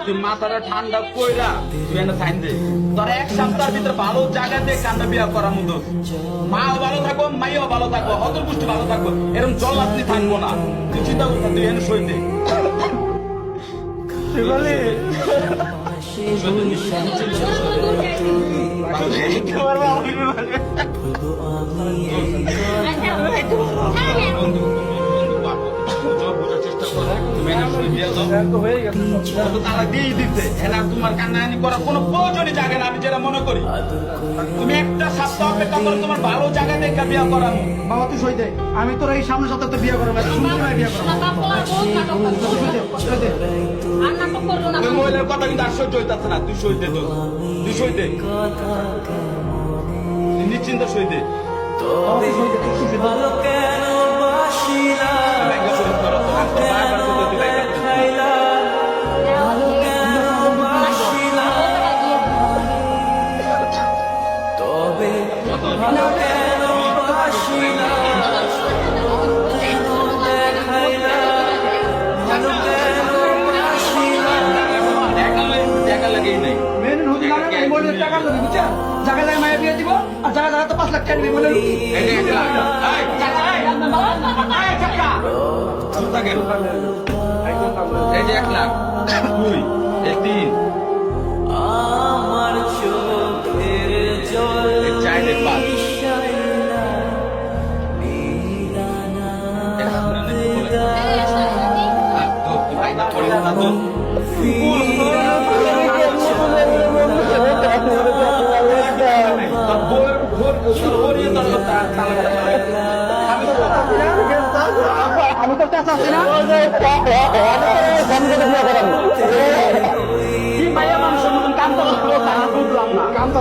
তুই মাথাটা ঠান্ডা কইরা তুই একটা সাইন দে তোর এক সপ্তাহের ভিতরে ভালো জায়গা দিয়ে কান্না বিয়া করার মতো মাও ভালো থাকো মাইও ভালো থাকো হতর পুষ্টি ভালো থাকো এরকম জল আপনি থাকবো না তুই চিন্তা করতে তুই এনে সই দে তোমার কান্নাকানি করার কোনো প্রয়োজনই জায়গা না আমি যেটা মনে করি তুমি একটা সপ্তাহ অপেক্ষা করো তোমার ভালো জায়গা দেখে বিয়া করানো বাবা তুই সই দে আমি তোর এই সামনের সপ্তাহে বিয়ে করবো বিয়ে তুই মহিলার কথা কিন্তু আর সহ্য হইতাছে না তুই সই দে তো তুই সই দে নিশ্চিন্ত সই দে জায়গা জায়গায় মায়ের বিয়ে দিব আর জায়গা জায়গা তো 5 লাখ টাকা নিবি বলে এই যে 1 লাখ 2 3 আমার চোখের জল চাইলে পাঁচ আমি তো চাচ্ছি না মাইয়া মানুষের মতন কাম তো কাম তো